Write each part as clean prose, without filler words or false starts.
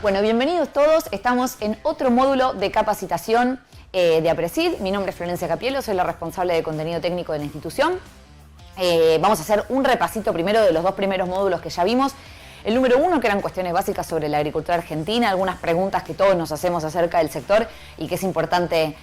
Bueno, bienvenidos todos. Estamos en otro módulo de capacitación de APRESID. Mi nombre es Florencia Capielo, soy la responsable de contenido técnico de la institución. Vamos a hacer un repasito primero de los dos primeros módulos que ya vimos. El número 1, que eran cuestiones básicas sobre la agricultura argentina, algunas preguntas que todos nos hacemos acerca del sector y que es importante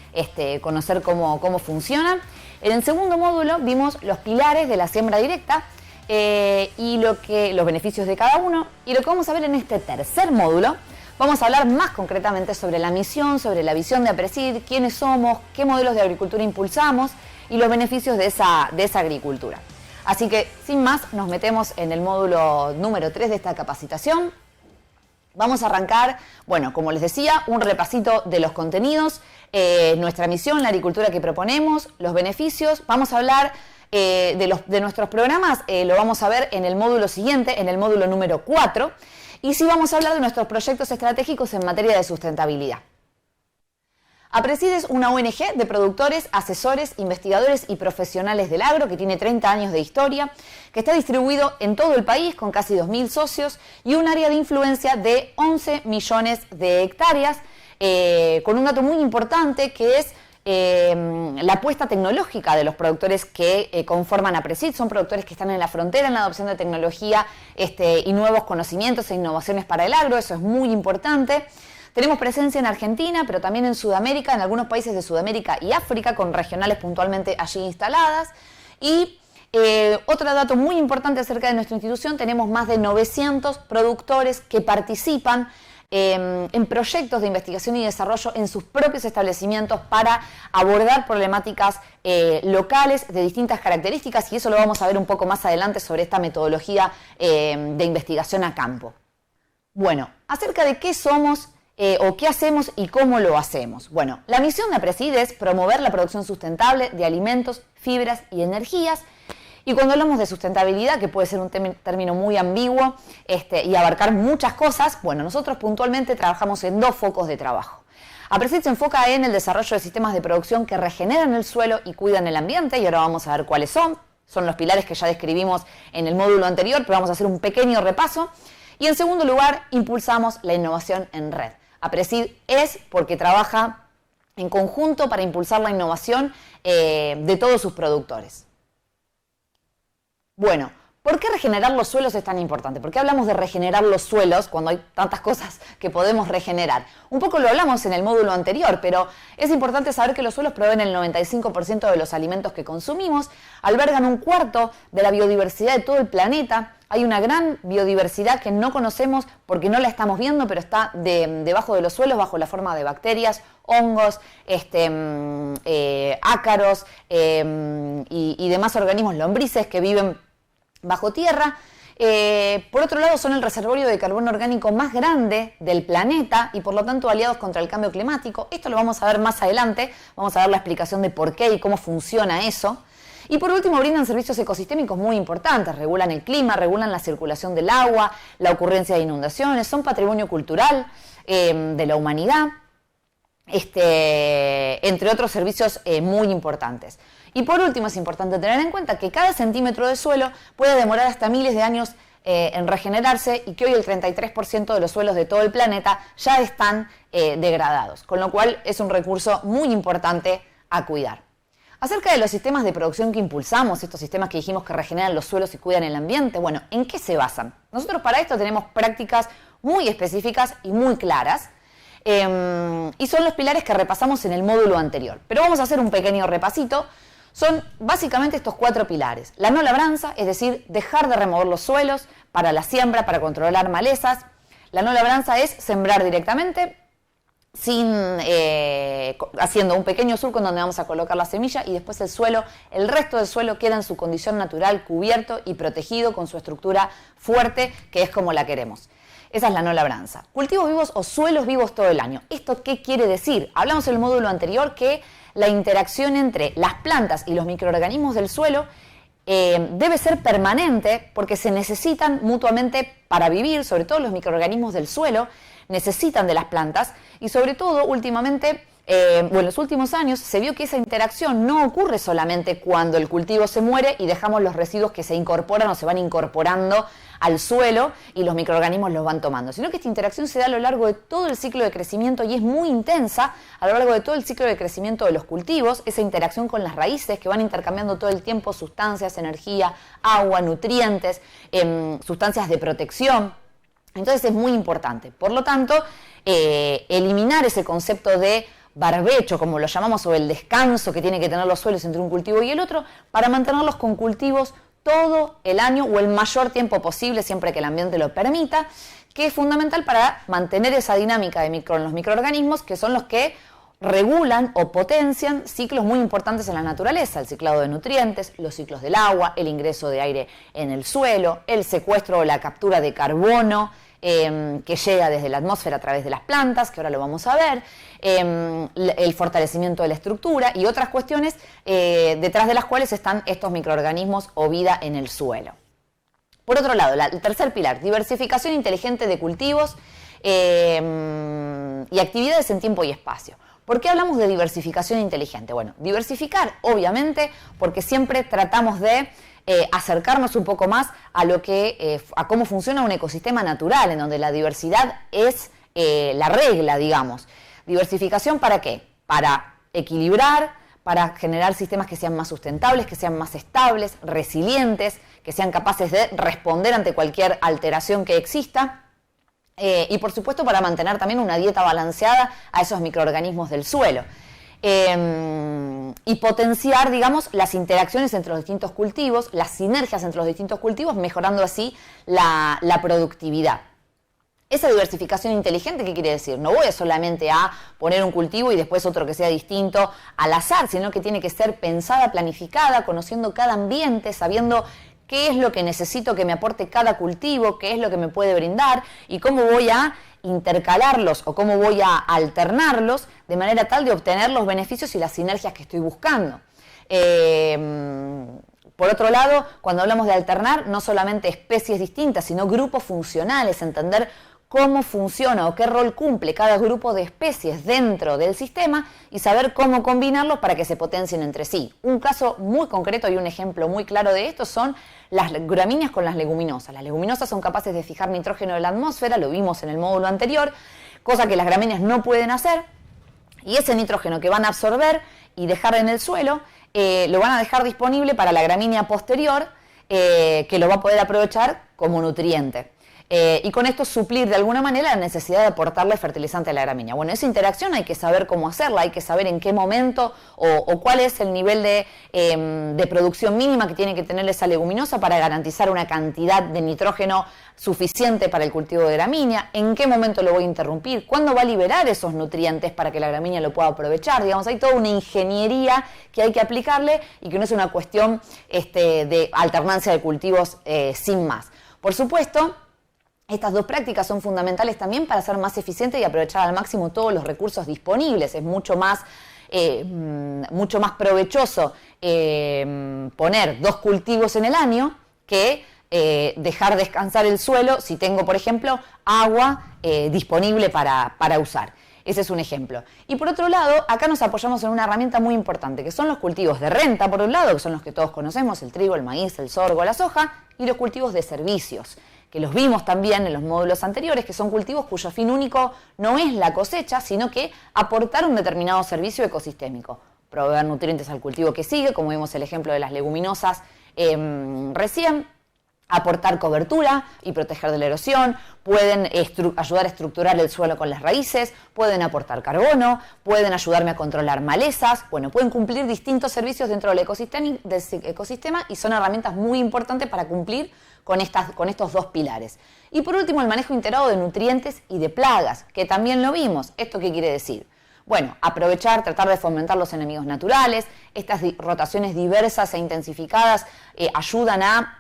conocer cómo funciona. En el segundo módulo vimos los pilares de la siembra directa y los beneficios de cada uno. Y lo que vamos a ver en este tercer módulo, vamos a hablar más concretamente sobre la misión, sobre la visión de APRESID, quiénes somos, qué modelos de agricultura impulsamos y los beneficios de esa agricultura. Así que, sin más, nos metemos en el módulo número 3 de esta capacitación. Vamos a arrancar, bueno, como les decía, un repasito de los contenidos, nuestra misión, la agricultura que proponemos, los beneficios. Vamos a hablar de nuestros programas, lo vamos a ver en el módulo siguiente, en el módulo número 4. Y sí vamos a hablar de nuestros proyectos estratégicos en materia de sustentabilidad. APRESID es una ONG de productores, asesores, investigadores y profesionales del agro que tiene 30 años de historia, que está distribuido en todo el país con casi 2.000 socios y un área de influencia de 11 millones de hectáreas, con un dato muy importante que es la apuesta tecnológica de los productores que conforman APRESID. Son productores que están en la frontera en la adopción de tecnología y nuevos conocimientos e innovaciones para el agro. Eso es muy importante. Tenemos presencia en Argentina, pero también en Sudamérica, en algunos países de Sudamérica y África, con regionales puntualmente allí instaladas. Y otro dato muy importante acerca de nuestra institución, tenemos más de 900 productores que participan en proyectos de investigación y desarrollo en sus propios establecimientos para abordar problemáticas locales de distintas características, y eso lo vamos a ver un poco más adelante sobre esta metodología de investigación a campo. Bueno, acerca de qué somos o qué hacemos y cómo lo hacemos. Bueno, la misión de APRESID es promover la producción sustentable de alimentos, fibras y energías. Y cuando hablamos de sustentabilidad, que puede ser un término muy ambiguo y abarcar muchas cosas, bueno, nosotros puntualmente trabajamos en dos focos de trabajo. APRESID se enfoca en el desarrollo de sistemas de producción que regeneran el suelo y cuidan el ambiente, y ahora vamos a ver cuáles son. Son los pilares que ya describimos en el módulo anterior, pero vamos a hacer un pequeño repaso. Y en segundo lugar, impulsamos la innovación en red. APRESID es porque trabaja en conjunto para impulsar la innovación de todos sus productores. Bueno, ¿por qué regenerar los suelos es tan importante? ¿Por qué hablamos de regenerar los suelos cuando hay tantas cosas que podemos regenerar? Un poco lo hablamos en el módulo anterior, pero es importante saber que los suelos proveen el 95% de los alimentos que consumimos, albergan un cuarto de la biodiversidad de todo el planeta. Hay una gran biodiversidad que no conocemos porque no la estamos viendo, pero está debajo de los suelos, bajo la forma de bacterias, hongos, ácaros y demás organismos lombrices que viven bajo tierra. Por otro lado, son el reservorio de carbono orgánico más grande del planeta y por lo tanto aliados contra el cambio climático. Esto lo vamos a ver más adelante, vamos a ver la explicación de por qué y cómo funciona eso. Y por último, brindan servicios ecosistémicos muy importantes, regulan el clima, regulan la circulación del agua, la ocurrencia de inundaciones, son patrimonio cultural de la humanidad, entre otros servicios muy importantes. Y por último, es importante tener en cuenta que cada centímetro de suelo puede demorar hasta miles de años en regenerarse y que hoy el 33% de los suelos de todo el planeta ya están degradados, con lo cual es un recurso muy importante a cuidar. Acerca de los sistemas de producción que impulsamos, estos sistemas que dijimos que regeneran los suelos y cuidan el ambiente, bueno, ¿en qué se basan? Nosotros para esto tenemos prácticas muy específicas y muy claras, y son los pilares que repasamos en el módulo anterior. Pero vamos a hacer un pequeño repasito. Son básicamente estos 4 pilares. La no labranza, es decir, dejar de remover los suelos para la siembra, para controlar malezas. La no labranza es sembrar directamente, haciendo un pequeño surco en donde vamos a colocar la semilla, y después el resto del suelo queda en su condición natural, cubierto y protegido con su estructura fuerte, que es como la queremos. Esa es la no labranza. Cultivos vivos o suelos vivos todo el año. ¿Esto qué quiere decir? Hablamos en el módulo anterior que la interacción entre las plantas y los microorganismos del suelo debe ser permanente porque se necesitan mutuamente para vivir, sobre todo los microorganismos del suelo necesitan de las plantas y sobre todo últimamente En los últimos años se vio que esa interacción no ocurre solamente cuando el cultivo se muere y dejamos los residuos que se incorporan o se van incorporando al suelo y los microorganismos los van tomando, sino que esta interacción se da a lo largo de todo el ciclo de crecimiento y es muy intensa a lo largo de todo el ciclo de crecimiento de los cultivos, esa interacción con las raíces que van intercambiando todo el tiempo sustancias, energía, agua, nutrientes, sustancias de protección. Entonces es muy importante. Por lo tanto, eliminar ese concepto de barbecho, como lo llamamos, o el descanso que tiene que tener los suelos entre un cultivo y el otro, para mantenerlos con cultivos todo el año o el mayor tiempo posible, siempre que el ambiente lo permita, que es fundamental para mantener esa dinámica en los microorganismos, que son los que regulan o potencian ciclos muy importantes en la naturaleza, el ciclado de nutrientes, los ciclos del agua, el ingreso de aire en el suelo, el secuestro o la captura de carbono, que llega desde la atmósfera a través de las plantas, que ahora lo vamos a ver, el fortalecimiento de la estructura y otras cuestiones detrás de las cuales están estos microorganismos o vida en el suelo. Por otro lado, el tercer pilar, diversificación inteligente de cultivos y actividades en tiempo y espacio. ¿Por qué hablamos de diversificación inteligente? Bueno, diversificar, obviamente, porque siempre tratamos de acercarnos un poco más a a cómo funciona un ecosistema natural, en donde la diversidad es la regla, digamos. ¿Diversificación para qué? Para equilibrar, para generar sistemas que sean más sustentables, que sean más estables, resilientes, que sean capaces de responder ante cualquier alteración que exista. Y por supuesto para mantener también una dieta balanceada a esos microorganismos del suelo. Y potenciar, digamos, las interacciones entre los distintos cultivos, las sinergias entre los distintos cultivos, mejorando así la productividad. Esa diversificación inteligente, ¿qué quiere decir? No voy solamente a poner un cultivo y después otro que sea distinto al azar, sino que tiene que ser pensada, planificada, conociendo cada ambiente, sabiendo qué es lo que necesito que me aporte cada cultivo, qué es lo que me puede brindar y cómo voy a intercalarlos o cómo voy a alternarlos de manera tal de obtener los beneficios y las sinergias que estoy buscando. Por otro lado, cuando hablamos de alternar, no solamente especies distintas, sino grupos funcionales, entender cómo funciona o qué rol cumple cada grupo de especies dentro del sistema y saber cómo combinarlos para que se potencien entre sí. Un caso muy concreto y un ejemplo muy claro de esto son las gramíneas con las leguminosas. Las leguminosas son capaces de fijar nitrógeno de la atmósfera, lo vimos en el módulo anterior, cosa que las gramíneas no pueden hacer, y ese nitrógeno que van a absorber y dejar en el suelo, lo van a dejar disponible para la gramínea posterior, que lo va a poder aprovechar como nutriente. Y con esto suplir de alguna manera la necesidad de aportarle fertilizante a la gramínea. Bueno, esa interacción hay que saber cómo hacerla, hay que saber en qué momento o cuál es el nivel de producción mínima que tiene que tener esa leguminosa para garantizar una cantidad de nitrógeno suficiente para el cultivo de gramínea, en qué momento lo voy a interrumpir, cuándo va a liberar esos nutrientes para que la gramínea lo pueda aprovechar. Digamos, hay toda una ingeniería que hay que aplicarle y que no es una cuestión de alternancia de cultivos sin más. Por supuesto, estas dos prácticas son fundamentales también para ser más eficiente y aprovechar al máximo todos los recursos disponibles. Es mucho más provechoso poner 2 cultivos en el año que dejar descansar el suelo si tengo, por ejemplo, agua disponible para usar. Ese es un ejemplo. Y por otro lado, acá nos apoyamos en una herramienta muy importante, que son los cultivos de renta, por un lado, que son los que todos conocemos, el trigo, el maíz, el sorgo, la soja, y los cultivos de servicios, que los vimos también en los módulos anteriores, que son cultivos cuyo fin único no es la cosecha, sino que aportar un determinado servicio ecosistémico. Proveer nutrientes al cultivo que sigue, como vimos el ejemplo de las leguminosas recién, aportar cobertura y proteger de la erosión, pueden ayudar a estructurar el suelo con las raíces, pueden aportar carbono, pueden ayudarme a controlar malezas, bueno, pueden cumplir distintos servicios dentro del ecosistema y son herramientas muy importantes para cumplir con estos 2 pilares. Y por último, el manejo integrado de nutrientes y de plagas, que también lo vimos. ¿Esto qué quiere decir? Bueno, aprovechar, tratar de fomentar los enemigos naturales, estas rotaciones diversas e intensificadas ayudan a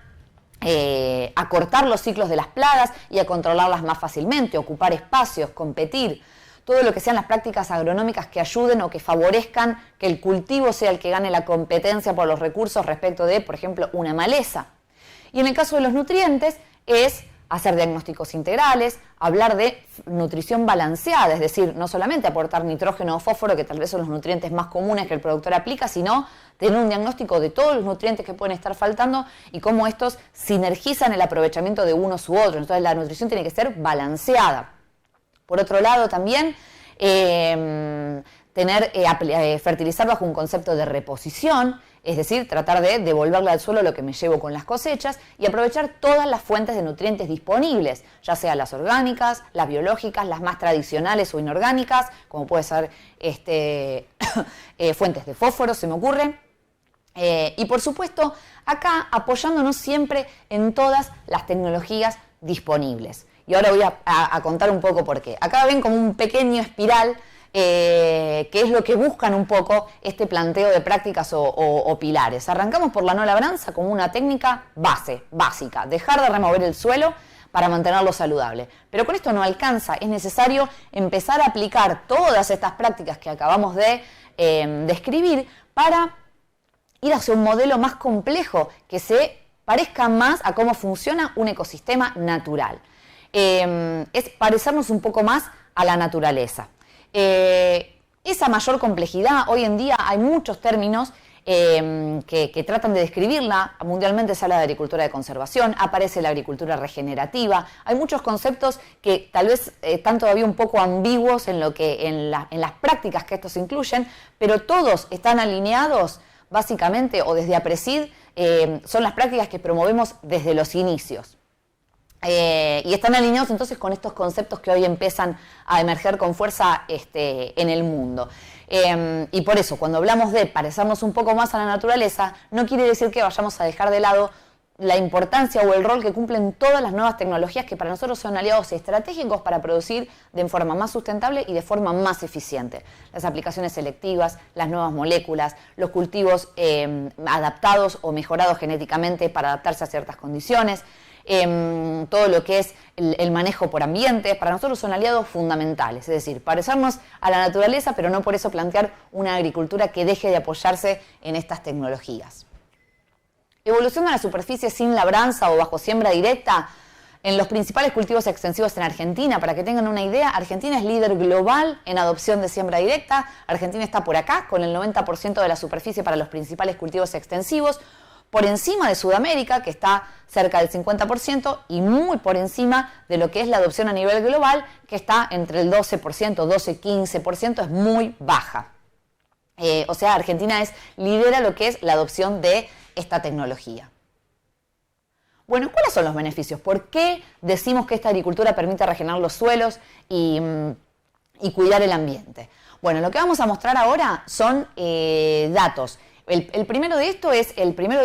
acortar los ciclos de las plagas y a controlarlas más fácilmente, ocupar espacios, competir, todo lo que sean las prácticas agronómicas que ayuden o que favorezcan que el cultivo sea el que gane la competencia por los recursos respecto de, por ejemplo, una maleza. Y en el caso de los nutrientes es hacer diagnósticos integrales, hablar de nutrición balanceada, es decir, no solamente aportar nitrógeno o fósforo, que tal vez son los nutrientes más comunes que el productor aplica, sino tener un diagnóstico de todos los nutrientes que pueden estar faltando y cómo estos sinergizan el aprovechamiento de unos u otros. Entonces la nutrición tiene que ser balanceada. Por otro lado también, fertilizar bajo un concepto de reposición, es decir, tratar de devolverle al suelo lo que me llevo con las cosechas y aprovechar todas las fuentes de nutrientes disponibles, ya sean las orgánicas, las biológicas, las más tradicionales o inorgánicas, como puede ser fuentes de fósforo, se me ocurre. Y por supuesto, acá apoyándonos siempre en todas las tecnologías disponibles. Y ahora voy a contar un poco por qué. Acá ven como un pequeño espiral que es lo que buscan un poco este planteo de prácticas o pilares. Arrancamos por la no labranza como una técnica básica, dejar de remover el suelo para mantenerlo saludable. Pero con esto no alcanza, es necesario empezar a aplicar todas estas prácticas que acabamos de describir para ir hacia un modelo más complejo que se parezca más a cómo funciona un ecosistema natural. Es parecernos un poco más a la naturaleza. Esa mayor complejidad, hoy en día hay muchos términos que tratan de describirla. Mundialmente se habla de agricultura de conservación, aparece la agricultura regenerativa. Hay muchos conceptos que tal vez están todavía un poco ambiguos en las prácticas que estos incluyen, pero todos están alineados básicamente, o desde APRESID, son las prácticas que promovemos desde los inicios. Y están alineados entonces con estos conceptos que hoy empiezan a emerger con fuerza en el mundo. Y por eso, cuando hablamos de parecernos un poco más a la naturaleza, no quiere decir que vayamos a dejar de lado la importancia o el rol que cumplen todas las nuevas tecnologías que para nosotros son aliados estratégicos para producir de forma más sustentable y de forma más eficiente. Las aplicaciones selectivas, las nuevas moléculas, los cultivos adaptados o mejorados genéticamente para adaptarse a ciertas condiciones, todo lo que es el manejo por ambiente, para nosotros son aliados fundamentales, es decir, parecernos a la naturaleza, pero no por eso plantear una agricultura que deje de apoyarse en estas tecnologías. Evolución de la superficie sin labranza o bajo siembra directa en los principales cultivos extensivos en Argentina. Para que tengan una idea, Argentina es líder global en adopción de siembra directa. Argentina está por acá con el 90% de la superficie para los principales cultivos extensivos, por encima de Sudamérica, que está cerca del 50%, y muy por encima de lo que es la adopción a nivel global, que está entre el 12%, 12-15%, es muy baja. O sea, Argentina lidera lo que es la adopción de esta tecnología. Bueno, ¿cuáles son los beneficios? ¿Por qué decimos que esta agricultura permite regenerar los suelos y cuidar el ambiente? Bueno, lo que vamos a mostrar ahora son datos. El primero de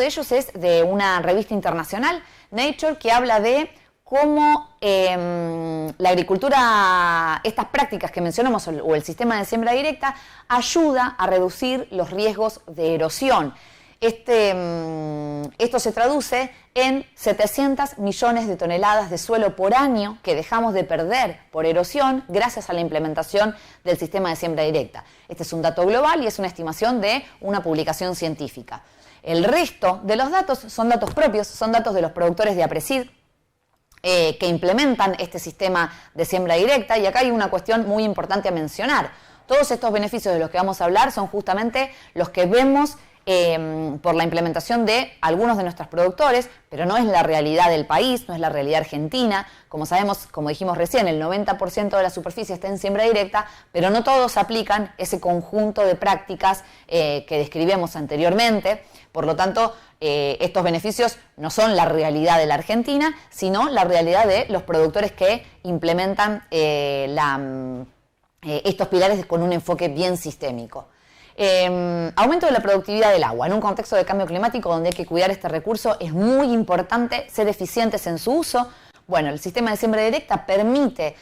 ellos es de una revista internacional, Nature, que habla de cómo la agricultura, estas prácticas que mencionamos, o el sistema de siembra directa, ayuda a reducir los riesgos de erosión. Esto se traduce en 700 millones de toneladas de suelo por año que dejamos de perder por erosión gracias a la implementación del sistema de siembra directa. Este es un dato global y es una estimación de una publicación científica. El resto de los datos son datos propios, son datos de los productores de APRESID que implementan este sistema de siembra directa, y acá hay una cuestión muy importante a mencionar. Todos estos beneficios de los que vamos a hablar son justamente los que vemos por la implementación de algunos de nuestros productores, pero no es la realidad del país, no es la realidad argentina. Como sabemos, como dijimos recién, el 90% de la superficie está en siembra directa, pero no todos aplican ese conjunto de prácticas que describimos anteriormente. Por lo tanto, estos beneficios no son la realidad de la Argentina, sino la realidad de los productores que implementan estos pilares con un enfoque bien sistémico. Aumento de la productividad del agua. En un contexto de cambio climático donde hay que cuidar este recurso, es muy importante ser eficientes en su uso. Bueno, el sistema de siembra directa permite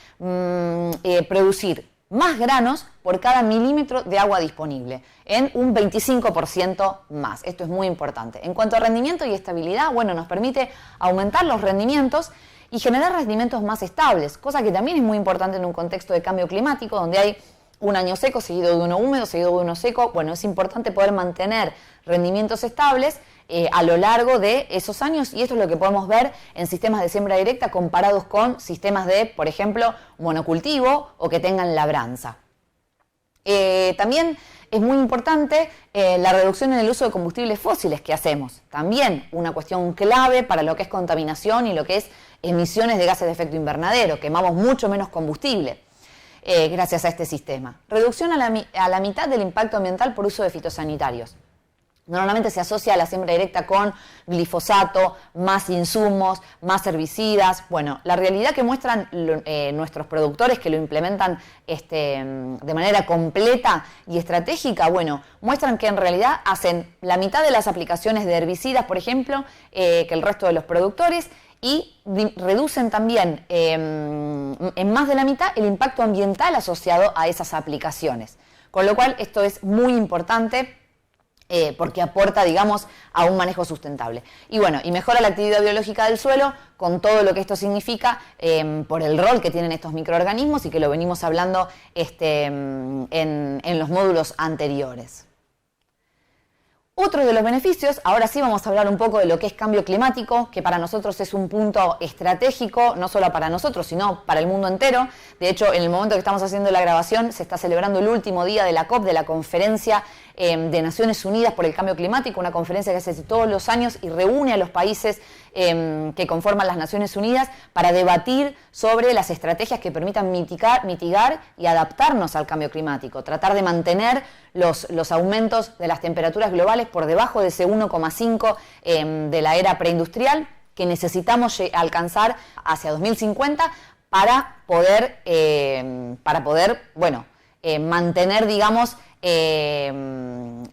producir más granos por cada milímetro de agua disponible, en un 25% más. Esto es muy importante. En cuanto a rendimiento y estabilidad, bueno, nos permite aumentar los rendimientos y generar rendimientos más estables, cosa que también es muy importante en un contexto de cambio climático donde hay un año seco seguido de uno húmedo, seguido de uno seco. Bueno, es importante poder mantener rendimientos estables a lo largo de esos años, y esto es lo que podemos ver en sistemas de siembra directa comparados con sistemas de, por ejemplo, monocultivo o que tengan labranza. También es muy importante la reducción en el uso de combustibles fósiles que hacemos. También una cuestión clave para lo que es contaminación y lo que es emisiones de gases de efecto invernadero. Quemamos mucho menos combustible gracias a este sistema. Reducción a la mitad del impacto ambiental por uso de fitosanitarios. Normalmente se asocia a la siembra directa con glifosato, más insumos, más herbicidas. Bueno, la realidad que muestran nuestros productores que lo implementan de manera completa y estratégica, bueno, muestran que en realidad hacen la mitad de las aplicaciones de herbicidas, por ejemplo, que el resto de los productores, y reducen también en más de la mitad el impacto ambiental asociado a esas aplicaciones. Con lo cual, esto es muy importante porque aporta, digamos, a un manejo sustentable. Y bueno, y mejora la actividad biológica del suelo con todo lo que esto significa por el rol que tienen estos microorganismos y que lo venimos hablando en los módulos anteriores. Otro de los beneficios, ahora sí vamos a hablar un poco de lo que es cambio climático, que para nosotros es un punto estratégico, no solo para nosotros, sino para el mundo entero. De hecho, en el momento que estamos haciendo la grabación, se está celebrando el último día de la COP, de la Conferencia de Naciones Unidas por el Cambio Climático, una conferencia que se hace todos los años y reúne a los países que conforman las Naciones Unidas para debatir sobre las estrategias que permitan mitigar y adaptarnos al cambio climático, tratar de mantener los aumentos de las temperaturas globales por debajo de ese 1,5 de la era preindustrial que necesitamos alcanzar hacia 2050 para poder mantener, digamos,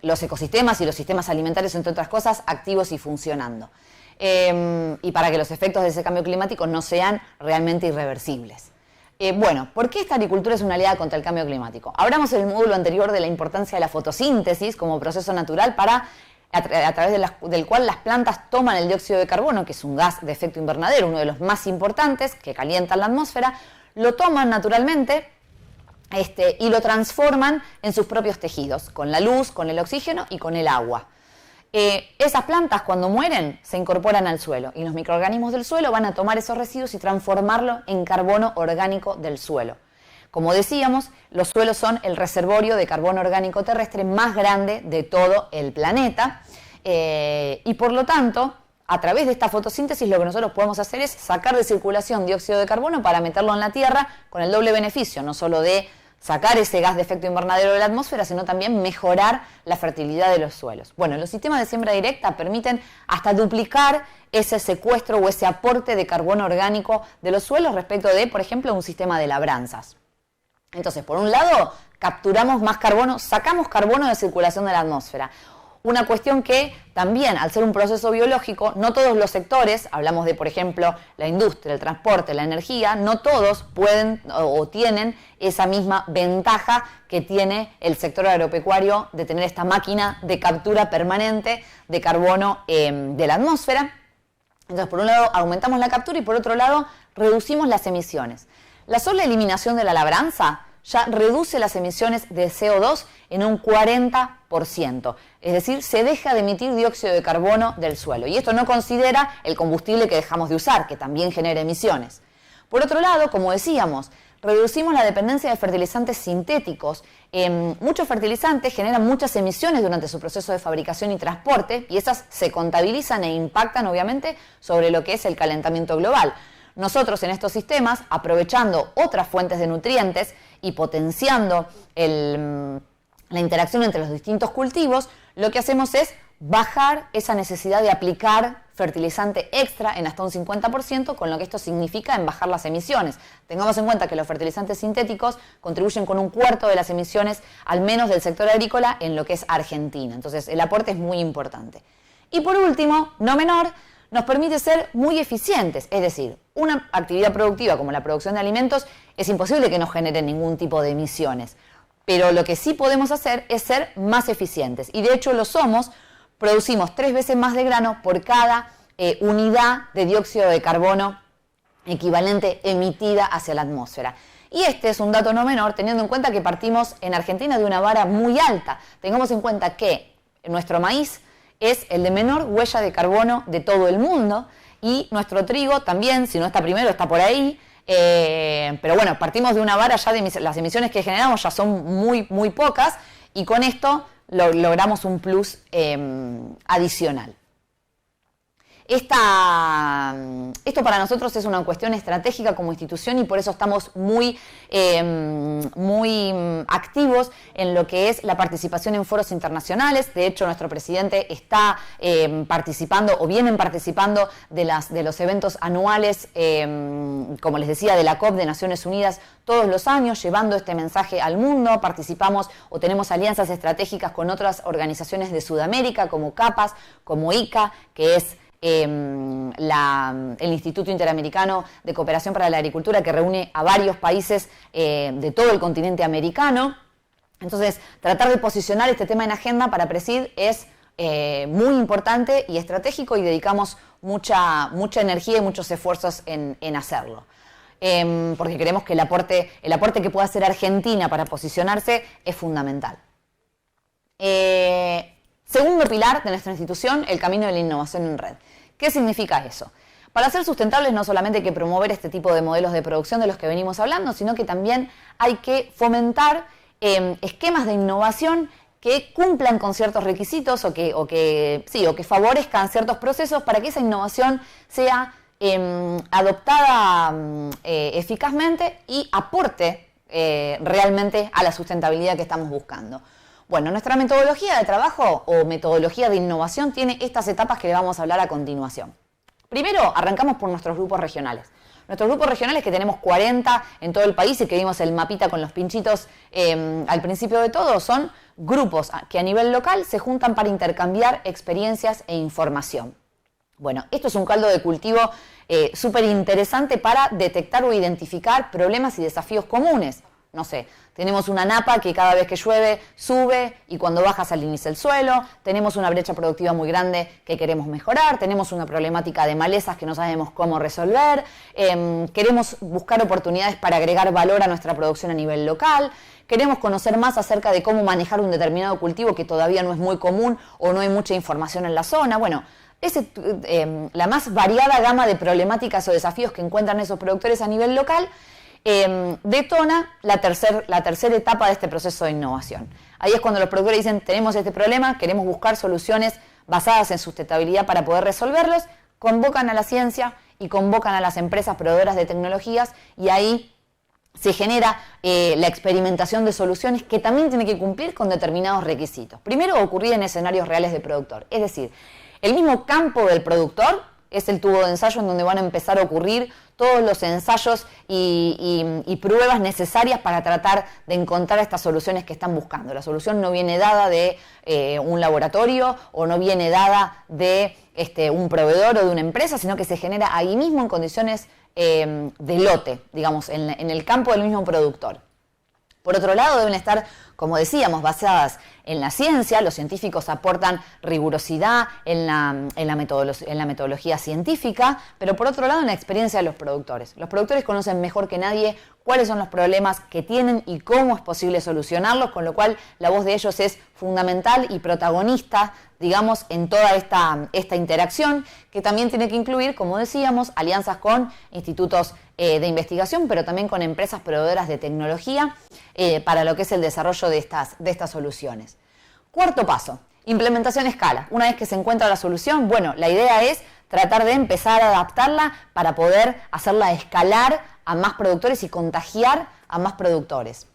los ecosistemas y los sistemas alimentarios, entre otras cosas, activos y funcionando. Y para que los efectos de ese cambio climático no sean realmente irreversibles. Bueno, ¿por qué esta agricultura es una aliada contra el cambio climático? Hablamos en el módulo anterior de la importancia de la fotosíntesis como proceso natural a través del cual las plantas toman el dióxido de carbono, que es un gas de efecto invernadero, uno de los más importantes, que calientan la atmósfera, lo toman naturalmente y lo transforman en sus propios tejidos, con la luz, con el oxígeno y con el agua. Esas plantas cuando mueren se incorporan al suelo y los microorganismos del suelo van a tomar esos residuos y transformarlo en carbono orgánico del suelo. Como decíamos, los suelos son el reservorio de carbono orgánico terrestre más grande de todo el planeta y por lo tanto, a través de esta fotosíntesis lo que nosotros podemos hacer es sacar de circulación dióxido de carbono para meterlo en la tierra con el doble beneficio, no solo de sacar ese gas de efecto invernadero de la atmósfera, sino también mejorar la fertilidad de los suelos. Bueno, los sistemas de siembra directa permiten hasta duplicar ese secuestro o ese aporte de carbono orgánico de los suelos respecto de, por ejemplo, un sistema de labranzas. Entonces, por un lado, capturamos más carbono, sacamos carbono de circulación de la atmósfera. Una cuestión que también, al ser un proceso biológico, no todos los sectores, hablamos de, por ejemplo, la industria, el transporte, la energía, no todos pueden o tienen esa misma ventaja que tiene el sector agropecuario de tener esta máquina de captura permanente de carbono de la atmósfera. Entonces, por un lado, aumentamos la captura y por otro lado, reducimos las emisiones. La sola eliminación de la labranza ya reduce las emisiones de CO2 en un 40%. Es decir, se deja de emitir dióxido de carbono del suelo. Y esto no considera el combustible que dejamos de usar, que también genera emisiones. Por otro lado, como decíamos, reducimos la dependencia de fertilizantes sintéticos. Muchos fertilizantes generan muchas emisiones durante su proceso de fabricación y transporte, y esas se contabilizan e impactan, obviamente, sobre lo que es el calentamiento global. Nosotros en estos sistemas, aprovechando otras fuentes de nutrientes y potenciando la interacción entre los distintos cultivos, lo que hacemos es bajar esa necesidad de aplicar fertilizante extra en hasta un 50%, con lo que esto significa en bajar las emisiones. Tengamos en cuenta que los fertilizantes sintéticos contribuyen con un cuarto de las emisiones, al menos del sector agrícola, en lo que es Argentina. Entonces, el aporte es muy importante. Y por último, no menor, nos permite ser muy eficientes, es decir, una actividad productiva como la producción de alimentos es imposible que no genere ningún tipo de emisiones, pero lo que sí podemos hacer es ser más eficientes y de hecho lo somos. Producimos 3 veces más de grano por cada unidad de dióxido de carbono equivalente emitida hacia la atmósfera. Y este es un dato no menor teniendo en cuenta que partimos en Argentina de una vara muy alta. Tengamos en cuenta que nuestro maíz es el de menor huella de carbono de todo el mundo y nuestro trigo también, si no está primero, está por ahí. Pero bueno, partimos de una vara ya de las emisiones que generamos ya son muy pocas y con esto logramos un plus adicional. Esto para nosotros es una cuestión estratégica como institución y por eso estamos muy activos en lo que es la participación en foros internacionales. De hecho, nuestro presidente está participando o vienen participando de los eventos anuales, como les decía, de la COP de Naciones Unidas todos los años, llevando este mensaje al mundo. Participamos o tenemos alianzas estratégicas con otras organizaciones de Sudamérica, como CAPAS, como ICA, que es el Instituto Interamericano de Cooperación para la Agricultura, que reúne a varios países de todo el continente americano. Entonces, tratar de posicionar este tema en agenda para Presid es muy importante y estratégico y dedicamos mucha energía y muchos esfuerzos en hacerlo. Porque creemos que el aporte que pueda hacer Argentina para posicionarse es fundamental. Segundo pilar de nuestra institución, el camino de la innovación en red. ¿Qué significa eso? Para ser sustentables no solamente hay que promover este tipo de modelos de producción de los que venimos hablando, sino que también hay que fomentar esquemas de innovación que cumplan con ciertos requisitos o que favorezcan ciertos procesos para que esa innovación sea adoptada eficazmente y aporte realmente a la sustentabilidad que estamos buscando. Bueno, nuestra metodología de trabajo o metodología de innovación tiene estas etapas que le vamos a hablar a continuación. Primero, arrancamos por nuestros grupos regionales. Nuestros grupos regionales, que tenemos 40 en todo el país y que vimos el mapita con los pinchitos al principio de todo, son grupos que a nivel local se juntan para intercambiar experiencias e información. Bueno, esto es un caldo de cultivo súper interesante para detectar o identificar problemas y desafíos comunes. No sé, tenemos una napa que cada vez que llueve sube y cuando baja saliniza el suelo, tenemos una brecha productiva muy grande que queremos mejorar, tenemos una problemática de malezas que no sabemos cómo resolver, queremos buscar oportunidades para agregar valor a nuestra producción a nivel local, queremos conocer más acerca de cómo manejar un determinado cultivo que todavía no es muy común o no hay mucha información en la zona. Bueno, la más variada gama de problemáticas o desafíos que encuentran esos productores a nivel local detona la tercera etapa de este proceso de innovación. Ahí es cuando los productores dicen, tenemos este problema, queremos buscar soluciones basadas en sustentabilidad para poder resolverlos, convocan a la ciencia y convocan a las empresas proveedoras de tecnologías y ahí se genera la experimentación de soluciones que también tiene que cumplir con determinados requisitos. Primero, ocurrir en escenarios reales de productor, es decir, el mismo campo del productor es el tubo de ensayo en donde van a empezar a ocurrir todos los ensayos y pruebas necesarias para tratar de encontrar estas soluciones que están buscando. La solución no viene dada de un laboratorio o no viene dada de un proveedor o de una empresa, sino que se genera ahí mismo en condiciones de lote, digamos, en el campo del mismo productor. Por otro lado, deben estar, como decíamos, basadas en la ciencia. Los científicos aportan rigurosidad en la metodología científica, pero por otro lado en la experiencia de los productores. Los productores conocen mejor que nadie cuáles son los problemas que tienen y cómo es posible solucionarlos, con lo cual la voz de ellos es fundamental y protagonista, digamos, en toda esta interacción, que también tiene que incluir, como decíamos, alianzas con institutos de investigación, pero también con empresas proveedoras de tecnología para lo que es el desarrollo de estas soluciones. Cuarto paso, implementación a escala. Una vez que se encuentra la solución, bueno, la idea es tratar de empezar a adaptarla para poder hacerla escalar a más productores y contagiar a más productores.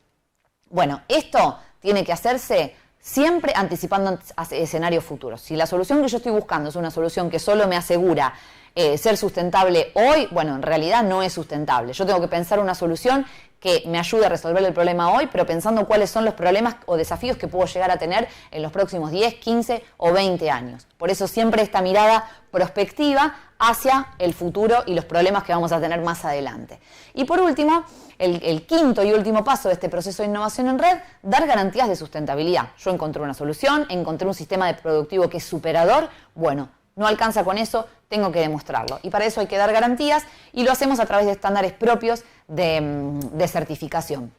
Bueno, esto tiene que hacerse siempre anticipando escenarios futuros. Si la solución que yo estoy buscando es una solución que solo me asegura ser sustentable hoy, bueno, en realidad no es sustentable. Yo tengo que pensar una solución que me ayude a resolver el problema hoy, pero pensando cuáles son los problemas o desafíos que puedo llegar a tener en los próximos 10, 15 o 20 años. Por eso siempre esta mirada prospectiva hacia el futuro y los problemas que vamos a tener más adelante. Y por último, el quinto y último paso de este proceso de innovación en red, dar garantías de sustentabilidad. Yo encontré una solución, encontré un sistema de productivo que es superador, bueno, no alcanza con eso, tengo que demostrarlo. Y para eso hay que dar garantías y lo hacemos a través de estándares propios de certificación,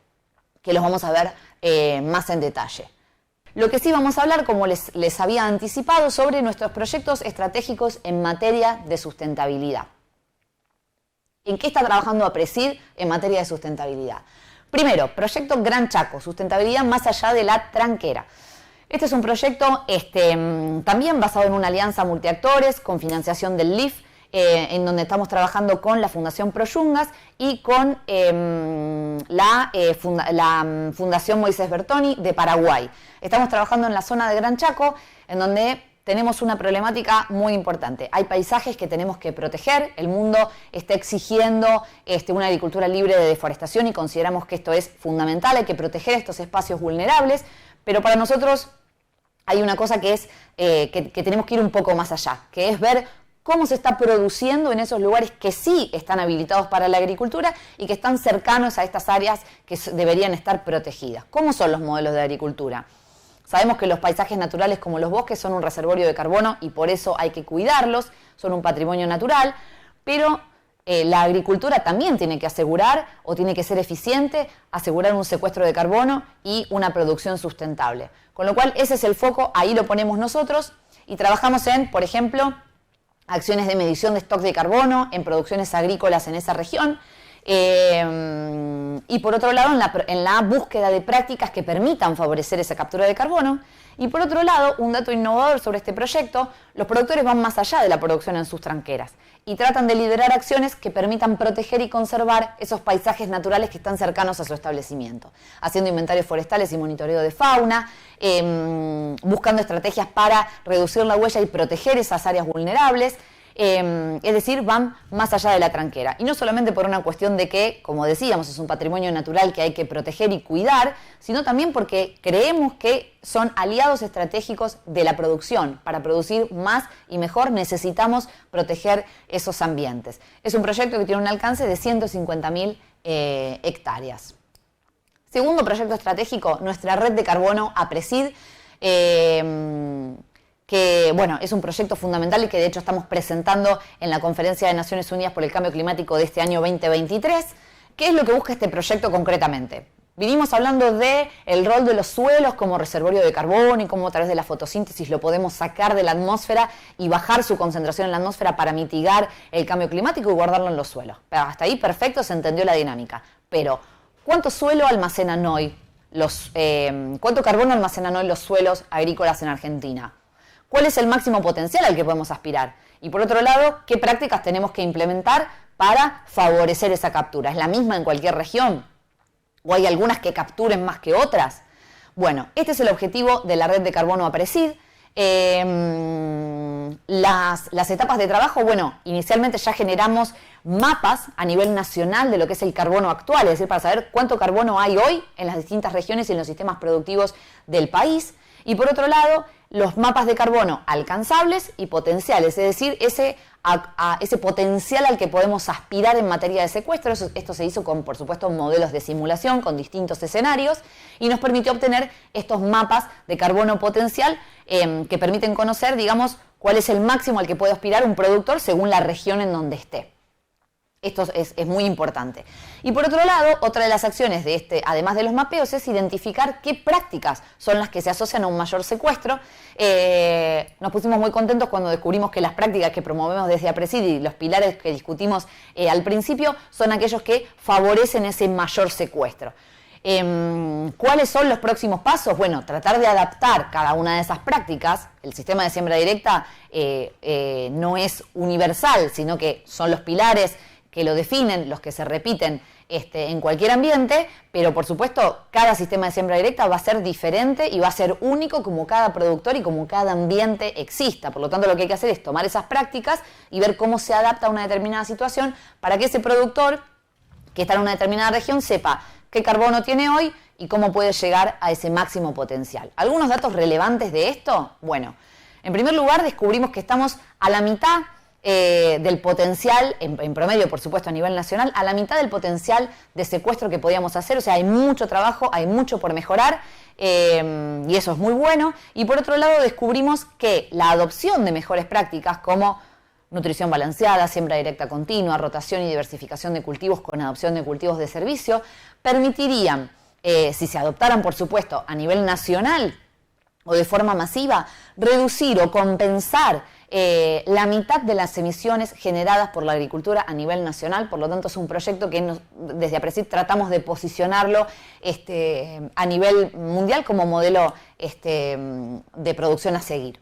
que los vamos a ver más en detalle. Lo que sí vamos a hablar, como les había anticipado, sobre nuestros proyectos estratégicos en materia de sustentabilidad. ¿En qué está trabajando APRESID en materia de sustentabilidad? Primero, proyecto Gran Chaco, sustentabilidad más allá de la tranquera. Este es un proyecto también basado en una alianza multiactores con financiación del LIF, en donde estamos trabajando con la Fundación Proyungas y con la Fundación Moisés Bertoni de Paraguay. Estamos trabajando en la zona de Gran Chaco, en donde tenemos una problemática muy importante. Hay paisajes que tenemos que proteger, el mundo está exigiendo una agricultura libre de deforestación y consideramos que esto es fundamental, hay que proteger estos espacios vulnerables, pero para nosotros hay una cosa que es que tenemos que ir un poco más allá, que es ver cómo se está produciendo en esos lugares que sí están habilitados para la agricultura y que están cercanos a estas áreas que deberían estar protegidas. ¿Cómo son los modelos de agricultura? Sabemos que los paisajes naturales como los bosques son un reservorio de carbono y por eso hay que cuidarlos, son un patrimonio natural, pero la agricultura también tiene que asegurar o tiene que ser eficiente, asegurar un secuestro de carbono y una producción sustentable. Con lo cual ese es el foco, ahí lo ponemos nosotros y trabajamos en, por ejemplo, acciones de medición de stock de carbono en producciones agrícolas en esa región. Y por otro lado en la búsqueda de prácticas que permitan favorecer esa captura de carbono. Y por otro lado, un dato innovador sobre este proyecto, los productores van más allá de la producción en sus tranqueras y tratan de liderar acciones que permitan proteger y conservar esos paisajes naturales que están cercanos a su establecimiento, haciendo inventarios forestales y monitoreo de fauna, buscando estrategias para reducir la huella y proteger esas áreas vulnerables. Es decir, van más allá de la tranquera. Y no solamente por una cuestión de que, como decíamos, es un patrimonio natural que hay que proteger y cuidar, sino también porque creemos que son aliados estratégicos de la producción. Para producir más y mejor necesitamos proteger esos ambientes. Es un proyecto que tiene un alcance de 150.000 hectáreas. Segundo proyecto estratégico, nuestra red de carbono APRESID, que bueno, es un proyecto fundamental y que de hecho estamos presentando en la Conferencia de Naciones Unidas por el Cambio Climático de este año 2023. ¿Qué es lo que busca este proyecto concretamente? Vinimos hablando del rol de los suelos como reservorio de carbono y cómo a través de la fotosíntesis lo podemos sacar de la atmósfera y bajar su concentración en la atmósfera para mitigar el cambio climático y guardarlo en los suelos. Pero hasta ahí perfecto, se entendió la dinámica. Pero, ¿cuánto suelo almacenan hoy cuánto carbono almacenan hoy los suelos agrícolas en Argentina? ¿Cuál es el máximo potencial al que podemos aspirar? Y por otro lado, ¿qué prácticas tenemos que implementar para favorecer esa captura? ¿Es la misma en cualquier región? ¿O hay algunas que capturen más que otras? Bueno, este es el objetivo de la red de carbono APRESID. Las etapas de trabajo, bueno, inicialmente ya generamos mapas a nivel nacional de lo que es el carbono actual, es decir, para saber cuánto carbono hay hoy en las distintas regiones y en los sistemas productivos del país. Y por otro lado, los mapas de carbono alcanzables y potenciales, es decir, ese potencial al que podemos aspirar en materia de secuestro. Esto se hizo con, por supuesto, modelos de simulación con distintos escenarios y nos permitió obtener estos mapas de carbono potencial que permiten conocer, digamos, cuál es el máximo al que puede aspirar un productor según la región en donde esté. Esto es muy importante. Y por otro lado, otra de las acciones de además de los mapeos, es identificar qué prácticas son las que se asocian a un mayor secuestro. Nos pusimos muy contentos cuando descubrimos que las prácticas que promovemos desde APRESID y los pilares que discutimos al principio son aquellos que favorecen ese mayor secuestro. ¿Cuáles son los próximos pasos? Bueno, tratar de adaptar cada una de esas prácticas. El sistema de siembra directa no es universal, sino que son los pilares que lo definen, los que se repiten en cualquier ambiente, pero por supuesto cada sistema de siembra directa va a ser diferente y va a ser único como cada productor y como cada ambiente exista. Por lo tanto, lo que hay que hacer es tomar esas prácticas y ver cómo se adapta a una determinada situación para que ese productor que está en una determinada región sepa qué carbono tiene hoy y cómo puede llegar a ese máximo potencial. ¿Algunos datos relevantes de esto? Bueno, en primer lugar descubrimos que estamos a la mitad del potencial, en promedio por supuesto a nivel nacional, a la mitad del potencial de secuestro que podíamos hacer. O sea, hay mucho trabajo, hay mucho por mejorar y eso es muy bueno. Y por otro lado descubrimos que la adopción de mejores prácticas como nutrición balanceada, siembra directa continua, rotación y diversificación de cultivos con adopción de cultivos de servicio, permitirían, si se adoptaran por supuesto a nivel nacional, o de forma masiva, reducir o compensar la mitad de las emisiones generadas por la agricultura a nivel nacional. Por lo tanto, es un proyecto que desde APRESID tratamos de posicionarlo a nivel mundial como modelo de producción a seguir.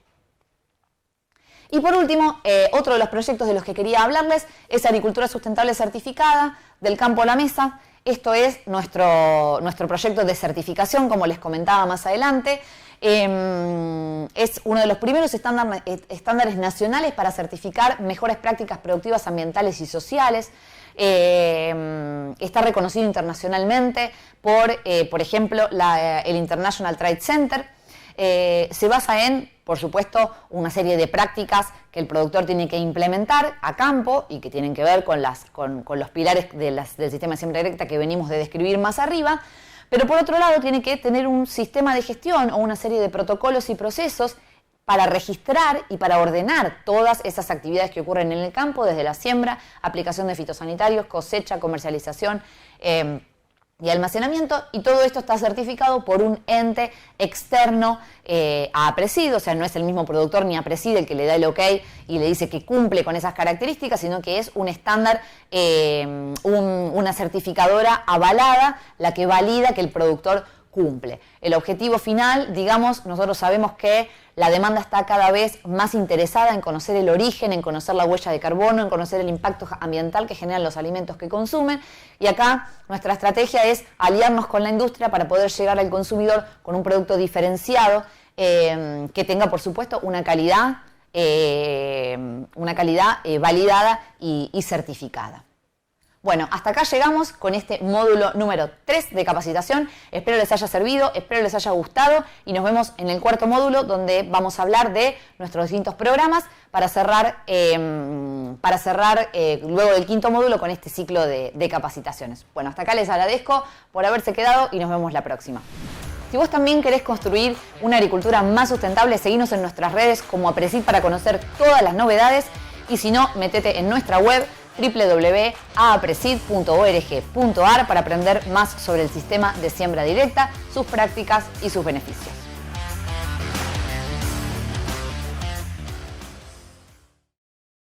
Y por último, otro de los proyectos de los que quería hablarles es Agricultura Sustentable Certificada, del campo a la mesa. Esto es nuestro proyecto de certificación, como les comentaba más adelante. Es uno de los primeros estándares nacionales para certificar mejores prácticas productivas ambientales y sociales. Está reconocido internacionalmente por ejemplo, el International Trade Center. Se basa en, por supuesto, una serie de prácticas que el productor tiene que implementar a campo y que tienen que ver con los pilares del sistema de siembra directa que venimos de describir más arriba. Pero por otro lado tiene que tener un sistema de gestión o una serie de protocolos y procesos para registrar y para ordenar todas esas actividades que ocurren en el campo, desde la siembra, aplicación de fitosanitarios, cosecha, comercialización y almacenamiento, y todo esto está certificado por un ente externo a APRESID, o sea, no es el mismo productor ni APRESID el que le da el ok y le dice que cumple con esas características, sino que es un estándar, una certificadora avalada, la que valida que el productor cumple. El objetivo final, digamos, nosotros sabemos que la demanda está cada vez más interesada en conocer el origen, en conocer la huella de carbono, en conocer el impacto ambiental que generan los alimentos que consumen, y acá nuestra estrategia es aliarnos con la industria para poder llegar al consumidor con un producto diferenciado que tenga, por supuesto, una calidad validada y certificada. Bueno, hasta acá llegamos con este módulo número 3 de capacitación. Espero les haya servido, espero les haya gustado y nos vemos en el cuarto módulo, donde vamos a hablar de nuestros distintos programas para cerrar luego del quinto módulo con este ciclo de capacitaciones. Bueno, hasta acá les agradezco por haberse quedado y nos vemos la próxima. Si vos también querés construir una agricultura más sustentable, seguinos en nuestras redes como APRESID para conocer todas las novedades, y si no, metete en nuestra web www.apresid.org.ar para aprender más sobre el sistema de siembra directa, sus prácticas y sus beneficios.